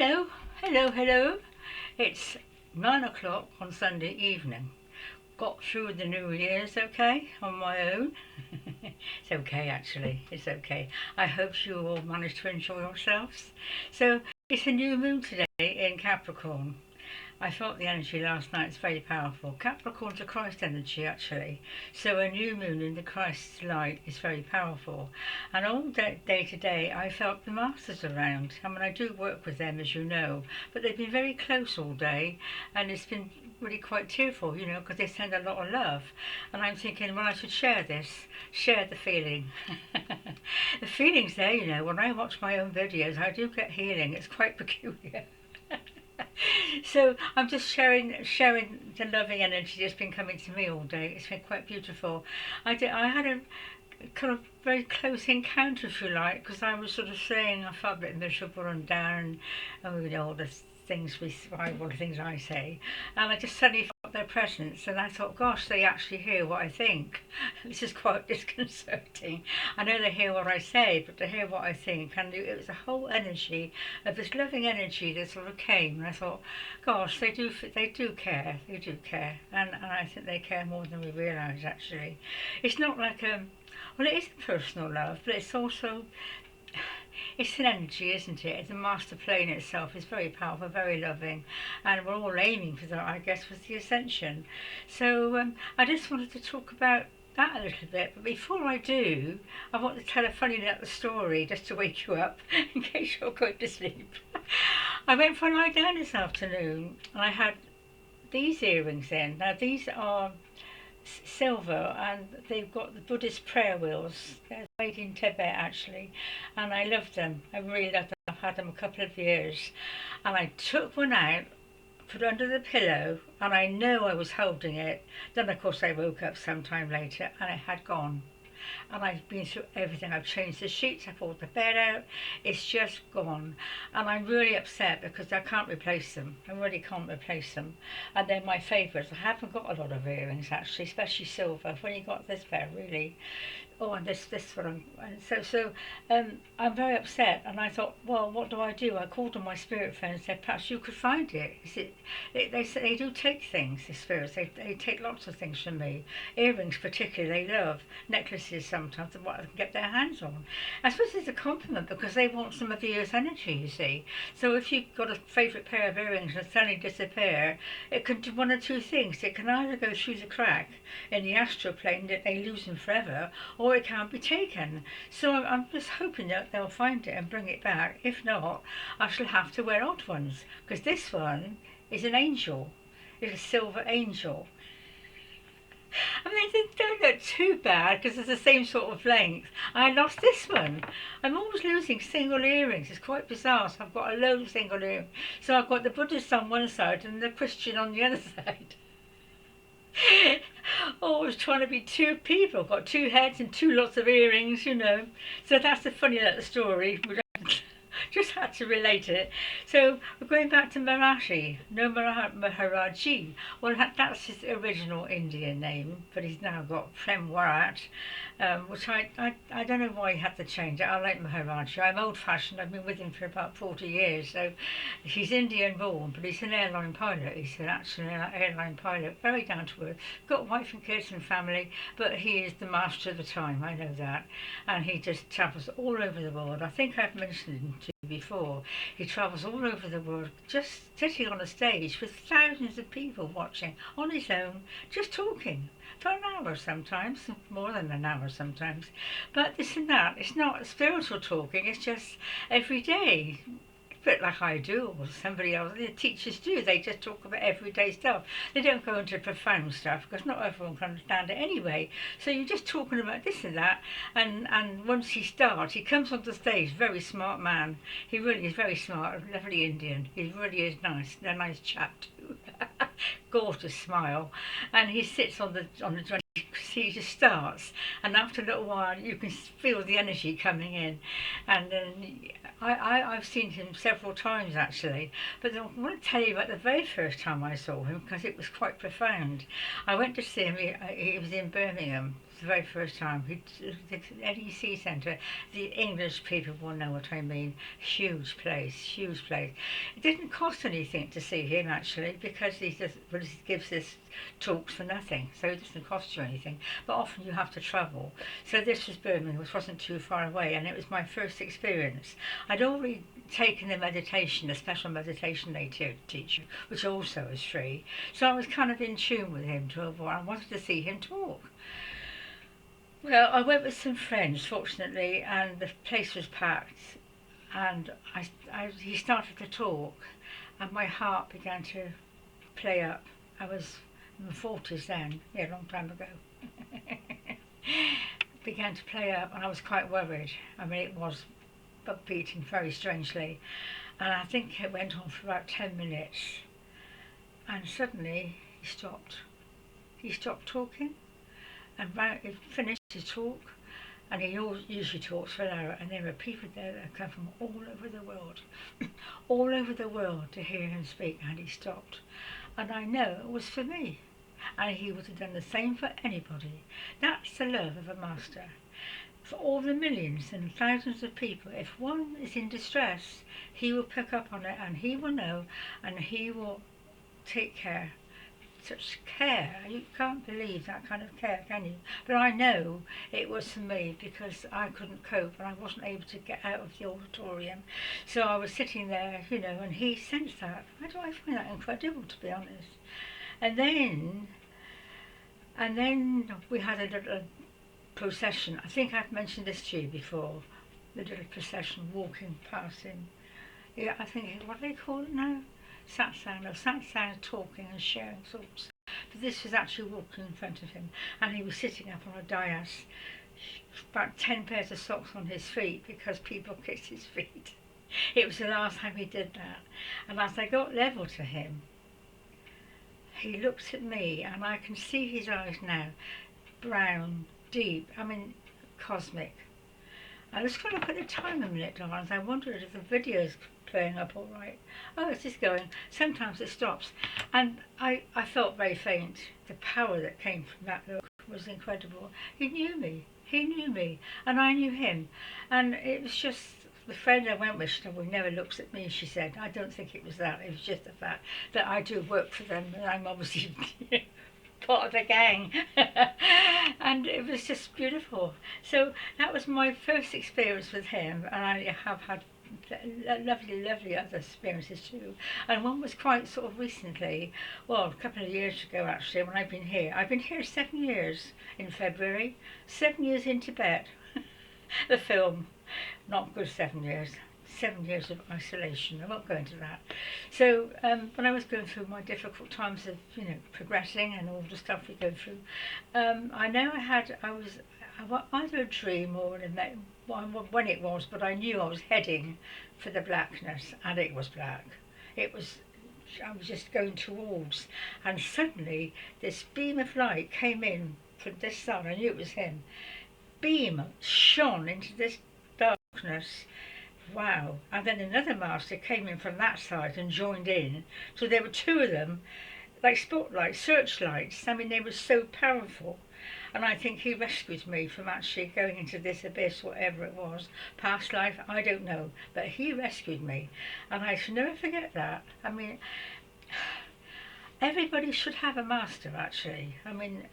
Hello, hello. It's 9 o'clock on Sunday evening. Got through the New Year's okay on my own. It's okay actually, it's okay. I hope you all managed to enjoy yourselves. So it's a new moon today in Capricorn. I felt the energy last night. It's very powerful. Capricorn's a Christ energy, actually. So a new moon in the Christ's light is very powerful. And all day today, I felt the masters around. I mean, I do work with them, as you know, but they've been very close all day, and it's been really quite tearful, because they send a lot of love. And I'm thinking, well, I should share this, share the feeling. The feeling's there, when I watch my own videos, I do get healing. It's quite peculiar. So I'm just sharing the loving energy that's been coming to me all day. It's been quite beautiful. I had a kind of very close encounter, if you like, because I was sort of saying I felt a bit miserable and down, and all the things I say, and I just suddenly felt their presence, and I thought, gosh, they actually hear what I think. This is quite disconcerting. I know they hear what I say, but to hear what I think, and it was the whole energy of this loving energy that sort of came, and I thought, gosh, they do care, and I think they care more than we realise. Actually, it's not like well, it is a personal love, but it's also it's an energy, isn't it? The master plane itself is very powerful, very loving, and we're all aiming for that, I guess, with the ascension. So I just wanted to talk about that a little bit, but before I do, I want to tell a funny little story just to wake you up in case you're going to sleep. I went for a lie down this afternoon, and I had these earrings in. Now these are silver, and they've got the Buddhist prayer wheels. They're made in Tibet actually, and I love them. I really love them. I've had them a couple of years, and I took one out, put it under the pillow, and I know I was holding it. Then of course I woke up sometime later and it had gone. And I've been through everything. I've changed the sheets, I pulled the bed out. It's just gone, and I'm really upset because I can't replace them. I really can't replace them, and they're my favourites. I haven't got a lot of earrings actually, especially silver. I've only got this pair really. Oh, and this one. And I'm very upset. And I thought, well, what do? I called on my spirit friend and said, perhaps you could find it. They say they do take things. The spirits, they take lots of things from me. Earrings, particularly, they love necklaces sometimes. What they can get their hands on. I suppose it's a compliment because they want some of the earth's energy. You see, so if you've got a favourite pair of earrings and suddenly disappear, it can do one or two things. It can either go through the crack in the astral plane that they lose them forever, or it can't be taken. So I'm just hoping that they'll find it and bring it back. If not, I shall have to wear odd ones, because this one is an angel. It's a silver angel. I mean, they don't look too bad because it's the same sort of length. I lost this one. I'm always losing single earrings. It's quite bizarre. So I've got a load of single earrings. So I've got the Buddhist on one side and the Christian on the other side. Always trying to be two people. Got two heads and two lots of earrings, So that's a funny little story. Just had to relate it. So we're going back to Marathi. No, Maharaji. Well, that's his original Indian name, but he's now got Prem Warat, which I don't know why he had to change it. I like Maharaji. I'm old-fashioned. I've been with him for about 40 years. So he's Indian born, but he's an airline pilot. He's actually an airline pilot, very down to earth. Got wife and kids and family, but he is the master of the time. I know that, and he just travels all over the world. I think I've mentioned him to before. He travels all over the world, just sitting on a stage with thousands of people watching on his own, just talking for an hour sometimes, more than an hour sometimes. But this and that, it's not spiritual talking, it's just every day. A bit like I do, or somebody else, the teachers do. They just talk about everyday stuff. They don't go into profound stuff because not everyone can understand it anyway. So you're just talking about this and that, and once he starts, he comes on the stage, very smart man. He really is very smart, lovely Indian. He really is nice, a nice chap too. Gorgeous smile, and he sits on the joint. He just starts, and after a little while you can feel the energy coming in, and then I've seen him several times actually, but I want to tell you about the very first time I saw him because it was quite profound. I went to see him. He was in Birmingham the very first time. The NEC Centre, the English people will know what I mean. Huge place, huge place. It didn't cost anything to see him actually, because he gives this talks for nothing, so it doesn't cost you anything. But often you have to travel. So this was Birmingham, which wasn't too far away, and it was my first experience. I'd already taken the meditation, the special meditation they teach you, which also is free. So I was kind of in tune with him to avoid. I wanted to see him talk. Well, I went with some friends, fortunately, and the place was packed. And he started to talk, and my heart began to play up. I was in my 40s then, yeah, a long time ago. Began to play up, and I was quite worried. I mean, it was beating very strangely, and I think it went on for about 10 minutes, and suddenly he stopped. He stopped talking, and he finished his talk, and he usually talks for an hour, and there were people there that come from all over the world, all over the world to hear him speak, and he stopped. And I know it was for me, and he would have done the same for anybody. That's the love of a master. For all the millions and thousands of people, if one is in distress, he will pick up on it, and he will know, and he will take care. Such care, you can't believe that kind of care, can you? But I know it was for me, because I couldn't cope and I wasn't able to get out of the auditorium. So I was sitting there, you know, and he sensed that. I find that incredible, to be honest. And then we had a little procession. I think I've mentioned this to you before. The little procession walking past him. Yeah, I think, what do they call it now? Satsang. No, satsang, talking and sharing thoughts. But this was actually walking in front of him, and he was sitting up on a dais, about 10 pairs of socks on his feet, because people kissed his feet. It was the last time he did that. And as I got level to him, he looks at me, and I can see his eyes now, brown, deep, I mean, cosmic. I was going to look at the time a minute, darling. I wondered if the video's playing up all right. Oh, it's just going. Sometimes it stops. And I felt very faint. The power that came from that look was incredible. He knew me. He knew me. And I knew him. And it was just, the friend I went with, she never looks at me, she said. I don't think it was that. It was just the fact that I do work for them, and I'm obviously part of the gang. And it was just beautiful. So that was my first experience with him, and I have had lovely other experiences too. And one was quite sort of recently, well, a couple of years ago actually, when I've been here. I've been here 7 years in February, 7 years in Tibet. The film, not good 7 years. 7 years of isolation. I won't go into that. So when I was going through my difficult times of, you know, progressing and all the stuff we go through, I know I was either a dream or when it was, but I knew I was heading for the blackness, and it was black. I was just going towards, and suddenly this beam of light came in from this side. I knew it was him. Beam shone into this darkness. Wow. And then another master came in from that side and joined in. So there were two of them, like spotlights, searchlights. I mean, they were so powerful. And I think he rescued me from actually going into this abyss, whatever it was. Past life, I don't know. But he rescued me. And I shall never forget that. I mean, everybody should have a master, actually. I mean,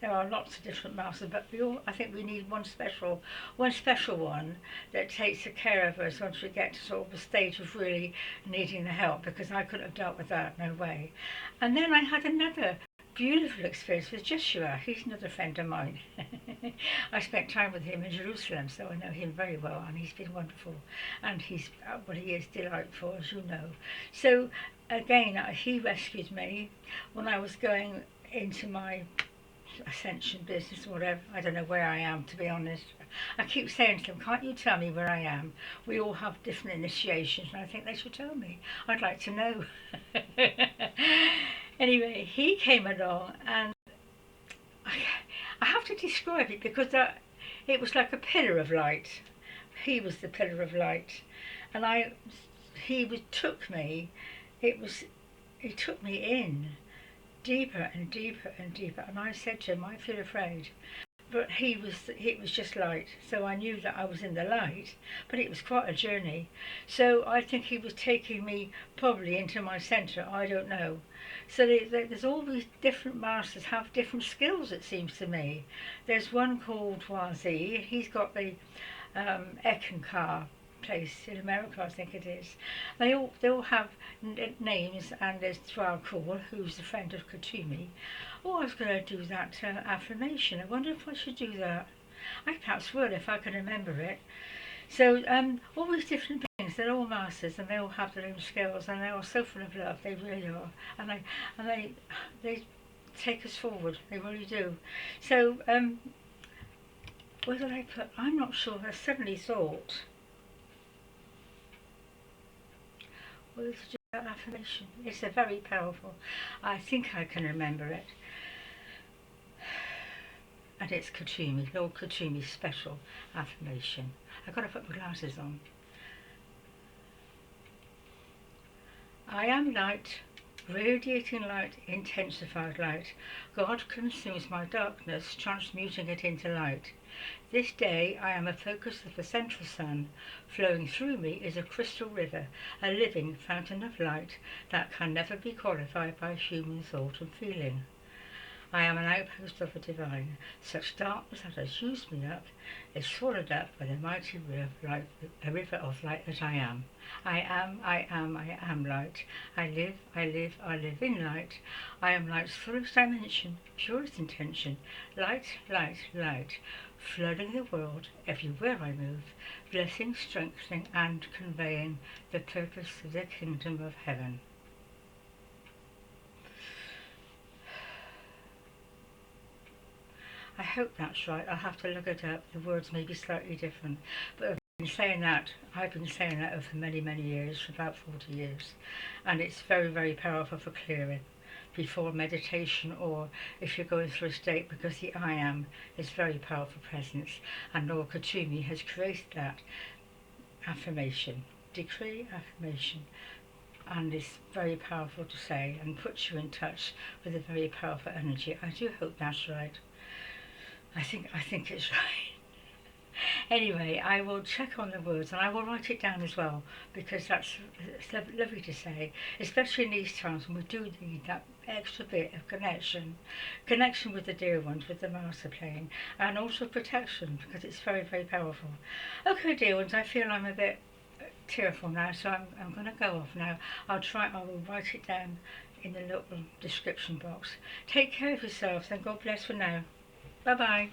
there are lots of different masters, but I think we need one special one that takes care of us once we get to sort of a stage of really needing the help, because I couldn't have dealt with that, no way. And then I had another beautiful experience with Joshua. He's another friend of mine. I spent time with him in Jerusalem, so I know him very well, and he's been wonderful, and he is delightful, as you know. So again, he rescued me when I was going into my ascension business or whatever. I don't know where I am, to be honest. I keep saying to them, can't you tell me where I am? We all have different initiations, and I think they should tell me. I'd like to know. Anyway, he came along, and I have to describe it, because it was like a pillar of light. He was the pillar of light, and he took me in deeper and deeper and deeper. And I said to him, I feel afraid. but it was just light, so I knew that I was in the light, but it was quite a journey. So I think he was taking me probably into my centre, I don't know. So there's all these different masters have different skills, it seems to me. There's one called Wazi, he's got the Ekankar place in America, I think it is. They all have names, and there's Dwalkul, who's a friend of Kuthumi. Oh, I was going to do that affirmation. I wonder if I should do that. I perhaps will if I can remember it. So all these different beings, they're all masters, and they all have their own skills, and they're all so full of love. They really are, and they take us forward. They really do. So where did I put? I'm not sure. I suddenly thought. Well, let's do that affirmation. It's a very powerful. I think I can remember it. And it's Kuthumi, Lord Kuthumi's special affirmation. I've got to put my glasses on. I am light, radiating light, intensified light. God consumes my darkness, transmuting it into light. This day I am a focus of the central sun. Flowing through me is a crystal river, a living fountain of light that can never be qualified by human thought and feeling. I am an outpost of the divine. Such darkness that has used me up is swallowed up by the mighty river of light that I am. I am light. I live in light. I am light's fullest dimension, purest intention. Light, light, light, flooding the world everywhere I move, blessing, strengthening and conveying the purpose of the kingdom of heaven. I hope that's right. I'll have to look it up. The words may be slightly different, but I've been saying that over many, many years, for about 40 years, and it's very, very powerful for clearing before meditation, or if you're going through a state, because the I am is very powerful presence, and Lord Kuthumi has created that affirmation, decree, affirmation, and it's very powerful to say and puts you in touch with a very powerful energy. I do hope that's right. I think it's right. Anyway, I will check on the words, and I will write it down as well, because it's lovely to say, especially in these times when we do need that extra bit of connection with the dear ones, with the master plane, and also protection, because it's very, very powerful. Okay, dear ones, I feel I'm a bit tearful now, so I'm going to go off now. I will write it down in the little description box. Take care of yourselves, and God bless for now. Bye-bye.